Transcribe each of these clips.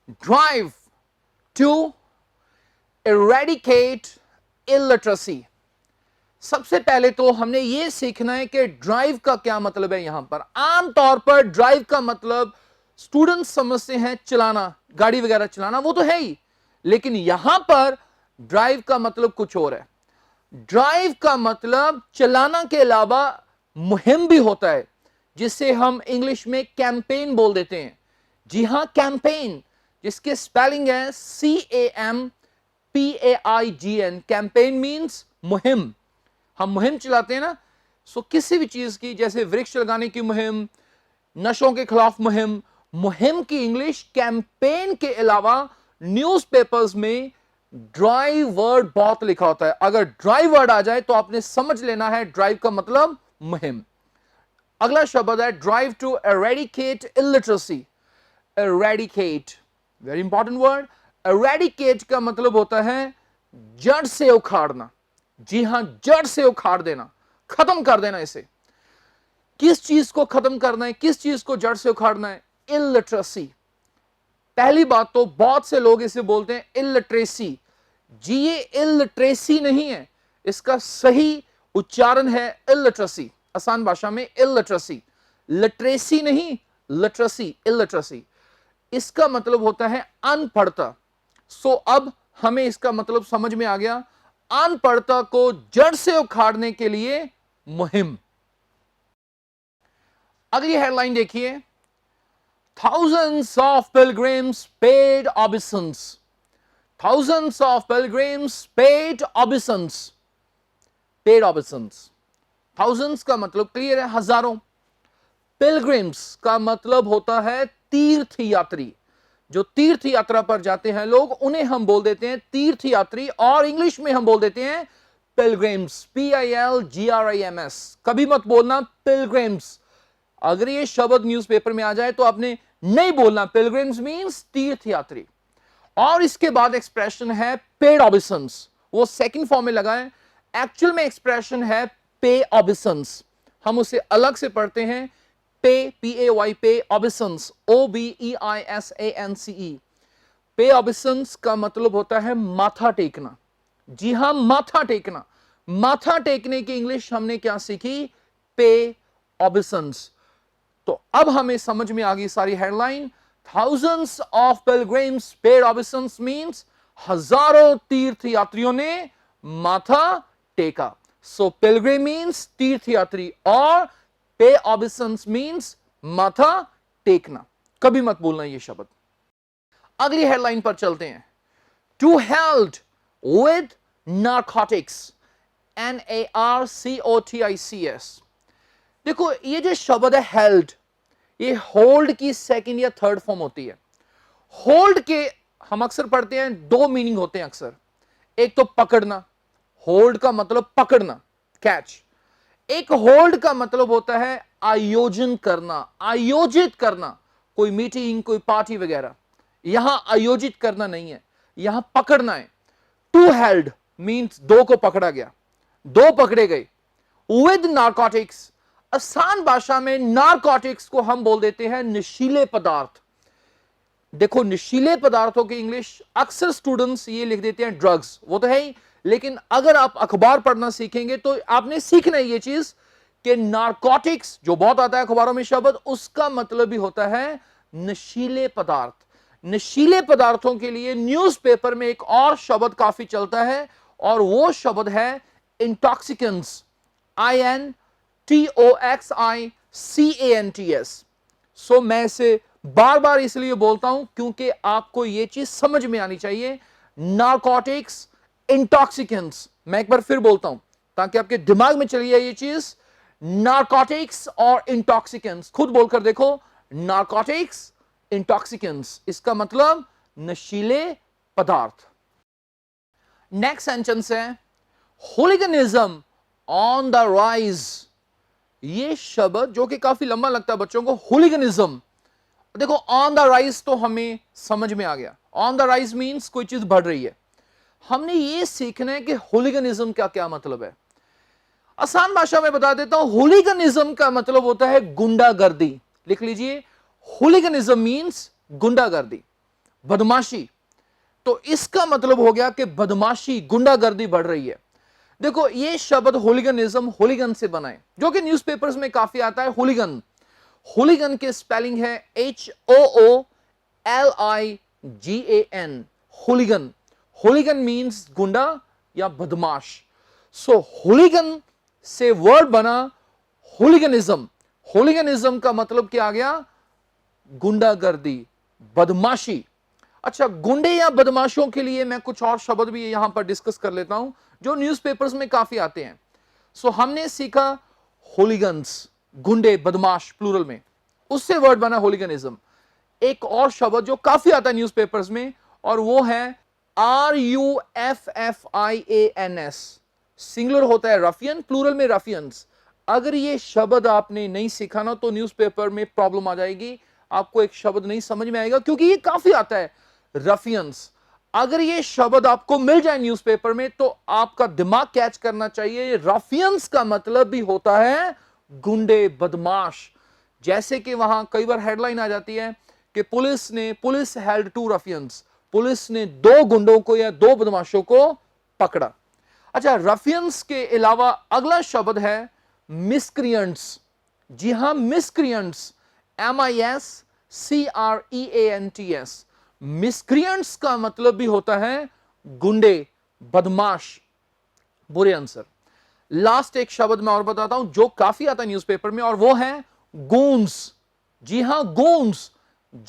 Drive to eradicate illiteracy. सबसे पहले तो हमने यह सीखना है कि ड्राइव का क्या मतलब है। यहां पर आमतौर पर ड्राइव का मतलब स्टूडेंट्स समझते हैं चलाना, गाड़ी वगैरह चलाना, वो तो है ही, लेकिन यहां पर ड्राइव का मतलब कुछ और है। ड्राइव का मतलब चलाना के अलावा मुहिम भी होता है, जिसे हम इंग्लिश में कैंपेन बोल देते हैं। जी हां, कैंपेन, जिसके स्पेलिंग है CAMPAIGN। कैंपेन मींस मुहिम। हम मुहिम चलाते हैं ना, सो किसी भी चीज की, जैसे वृक्ष लगाने की मुहिम, नशों के खिलाफ मुहिम, मुहिम की इंग्लिश कैंपेन के अलावा न्यूज़पेपर्स में ड्राइव वर्ड बहुत लिखा होता है। अगर ड्राइव वर्ड आ जाए तो आपने समझ लेना है ड्राइव का मतलब मुहिम। अगला शब्द है drive to eradicate illiteracy. Eradicate, very important word. Eradicate का मतलब होता है जड़ से उखाड़ना। जी हां, जड़ से उखाड़ देना, खत्म कर देना। इसे किस चीज को खत्म करना है, किस चीज को जड़ से उखाड़ना है? इलिटरेसी। पहली बात तो बहुत से लोग इसे बोलते हैं इलिटरेसी। जी, ये इलिटरेसी नहीं है, इसका सही उच्चारण है इलिटरेसी। आसान भाषा में इलिटरेसी, लिटरेसी नहीं, लिटरेसी, इलिटरेसी। इसका मतलब होता है अनपढ़ता। सो अब हमें इसका मतलब समझ में आ गया। अनपढ़ता को जड़ से उखाड़ने के लिए मुहिम। अगली हेडलाइन देखिए, thousands of pilgrims paid obeisance. Thousands of pilgrims paid obeisance. Paid obeisance, thousands का मतलब क्लियर है, हजारों। पिलग्रिम्स का मतलब होता है तीर्थ यात्री। जो तीर्थ यात्रा पर जाते हैं लोग, उन्हें हम बोल देते हैं तीर्थ यात्री, और इंग्लिश में हम बोल देते हैं पिलग्रिम्स। PILGRIMS। कभी मत बोलना पिलग्रिम्स। अगर ये शब्द न्यूज़पेपर में आ जाए तो आपने नहीं बोलना। पिलग्रिम्स मींस तीर्थ यात्री। और इसके बाद एक्सप्रेशन है पेड ऑबिसेंस, वो सेकंड फॉर्म में लगा है। एक्चुअल में एक्सप्रेशन है पे ऑबिसेंस। हम उसे अलग से पढ़ते हैं, पे, PAY, पे ऑबिसेंस, OBEISANCE। पे ऑबिसेंस का मतलब होता है माथा टेकना। जी हां, माथा टेकना। माथा टेकने की इंग्लिश हमने क्या सीखी? पे ऑबिसेंस। तो अब हमें समझ में आ गई सारी headline. Thousands of pilgrims paid obeisance means हजारों तीर्थ यात्रियों ने माथा टेका। सो पिलग्रिम मींस तीर्थ यात्री, और पे ऑबिसेंस मींस माथा टेकना। कभी मत बोलना ये शब्द। अगली हेडलाइन पर चलते हैं। To held with narcotics, NARCOTICS। देखो, ये जो शब्द है हेल्ड, ये होल्ड की सेकंड या थर्ड फॉर्म होती है। होल्ड के हम अक्सर पढ़ते हैं, दो मीनिंग होते हैं अक्सर। एक तो पकड़ना, होल्ड का मतलब पकड़ना, कैच। एक होल्ड का मतलब होता है आयोजन करना, आयोजित करना। कोई मीटिंग, कोई पार्टी वगैरह, यहां आयोजित करना नहीं है, यहां पकड़ना है। टू हेल्ड मींस दो को पकड़ा गया, दो पकड़े गए। विद नारकोटिक्स, आसान भाषा में नारकोटिक्स को हम बोल देते हैं नशीले पदार्थ। देखो, नशीले पदार्थों की इंग्लिश अक्सर स्टूडेंट्स ये लिख देते हैं ड्रग्स, वो तो है ही, लेकिन अगर आप अखबार पढ़ना सीखेंगे तो आपने सीखना है ये चीज कि नारकोटिक्स, जो बहुत आता है अखबारों में शब्द, उसका मतलब भी होता है नशीले पदार्थ। नशीले पदार्थों के लिए न्यूज़पेपर में एक और शब्द काफी चलता है, और वो शब्द है इंटॉक्सिकेंट्स। INTOXICANTS। सो मैं इसे बार बार इसलिए बोलता हूं क्योंकि आपको यह चीज समझ में आनी चाहिए। नारकोटिक्स, इंटॉक्सिकेंट्स, मैं एक बार फिर बोलता हूं ताकि आपके दिमाग में चली जाए ये चीज। नारकोटिक्स और इंटॉक्सिकेंट्स, खुद बोलकर देखो, नारकोटिक्स, इंटॉक्सिकेंट्स, इसका मतलब नशीले पदार्थ। नेक्स्ट सेंटेंस है होलिगनिज्म ऑन द राइज। ये शब्द जो कि काफी लंबा लगता है बच्चों को, होलिगनिज्म। देखो, ऑन द राइज तो हमें समझ में आ गया। ऑन द राइज मींस कोई चीज बढ़ रही है। हमने ये सीखना है कि होलिगनिज्म का क्या मतलब है। आसान भाषा में बता देता हूं, होलिगनिज्म का मतलब होता है गुंडागर्दी। लिख लीजिए, होलिगनिज्म मींस गुंडागर्दी। बदमाशी। तो इसका मतलब हो गया कि बदमाशी, गुंडागर्दी बढ़ रही है। देखो ये शब्द होलिगनिज्म, होलिगन से बना है, जो कि न्यूज़पेपर्स में काफी आता है। होलिगन, होलिगन के स्पेलिंग है HOOLIGAN, होलिगन। होलिगन मींस गुंडा या बदमाश। सो होलिगन से वर्ड बना होलिगनिज्म। होलिगनिज्म का मतलब क्या आ गया? गुंडागर्दी, बदमाशी। अच्छा, गुंडे या बदमाशों के लिए मैं कुछ और शब्द भी यहां पर डिस्कस कर लेता हूं जो न्यूज़पेपर्स में काफी आते हैं। सो हमने सीखा होलिगन्स, गुंडे, बदमाश प्लूरल में, उससे वर्ड बना होलिगनिज्म। एक और शब्द जो काफी आता है न्यूज़पेपर्स में, और वो है RUFFIANS। सिंगुलर होता है रफियन, प्लूरल में रफियंस। अगर ये शब्द आपने नहीं सीखा ना तो न्यूज़पेपर में प्रॉब्लम आ जाएगी, आपको एक शब्द नहीं समझ में आएगा, क्योंकि ये काफी आता है, रफियंस। अगर ये शब्द आपको मिल जाए न्यूज़पेपर में तो आपका दिमाग कैच करना चाहिए, रफियंस का मतलब भी होता है गुंडे, बदमाश। जैसे कि वहां कई बार हेडलाइन आ जाती है कि पुलिस हेल्ड 2 रफियंस, पुलिस ने 2 गुंडों को या 2 बदमाशों को पकड़ा। अच्छा, रफियंस के अलावा अगला शब्द है मिसक्रिएंट्स। जी हां, मिसक्रिएंट्स, MISCREANTS। मिसक्रिएंट्स का मतलब भी होता है गुंडे, बदमाश, बुरे आंसर। लास्ट एक शब्द मैं और बताता हूं जो काफी आता है न्यूज़पेपर में, और वो है गून्स। जी हां, गून्स,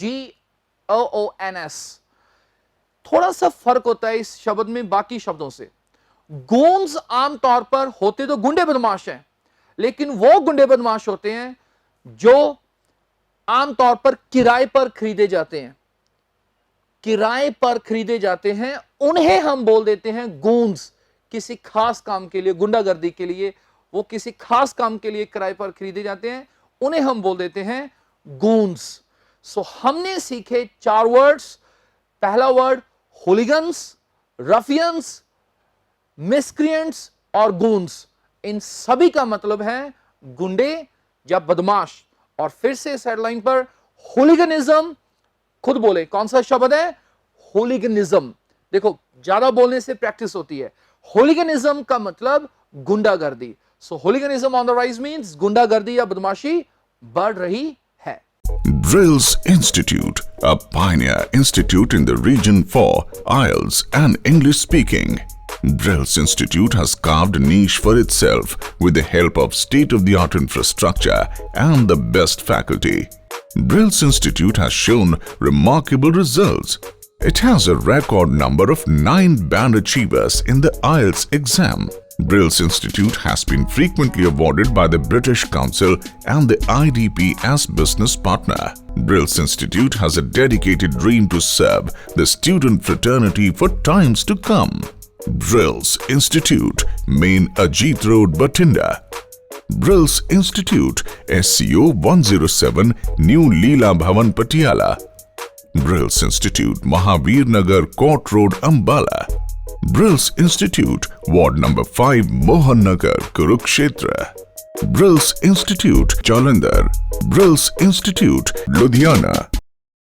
GOONS। थोड़ा सा फर्क होता है इस शब्द में बाकी शब्दों से। गून्स आमतौर पर होते तो गुंडे बदमाश हैं, लेकिन वो गुंडे बदमाश होते हैं जो आमतौर पर किराए पर खरीदे जाते हैं। किराए पर खरीदे जाते हैं, उन्हें हम बोल देते हैं गून्स। किसी खास काम के लिए, गुंडागर्दी के लिए, वो किसी खास काम के लिए किराए पर खरीदे जाते हैं, उन्हें हम बोल देते हैं गून्स। सो हमने सीखे 4 वर्ड्स। पहला वर्ड होलिगन्स, रफियंस, मिसक्रिएंट्स और गून्स। इन सभी का मतलब है गुंडे या बदमाश। और फिर से इस हेडलाइन पर होलिगनिज्म, खुद बोले कौन सा शब्द है? होलिगनिज्म। देखो ज्यादा बोलने से प्रैक्टिस होती है। होलिगनिज्म का मतलब गुंडागर्दी। सो होलिगनिज्म ऑन द राइज मींस गुंडागर्दी या बदमाशी बढ़ रही है। Drills Institute, a pioneer institute in the region for IELTS and English speaking. Drills Institute has carved a niche for itself with the help of state-of-the-art infrastructure and the best faculty. Drills Institute has shown remarkable results. It has a record number of 9 band achievers in the IELTS exam. Drills Institute has been frequently awarded by the British Council and the IDP as business partner. Drills Institute has a dedicated dream to serve the student fraternity for times to come. Drills Institute, Main Ajit Road, Bathinda. Drills Institute, SCO 107, New Leela Bhavan, Patiala. Drills Institute, Mahavir Nagar, Court Road, Ambala. Drills Institute, Ward number 5, Mohan Nagar, Kurukshetra. Drills Institute, Jalandhar. Drills Institute, Ludhiana.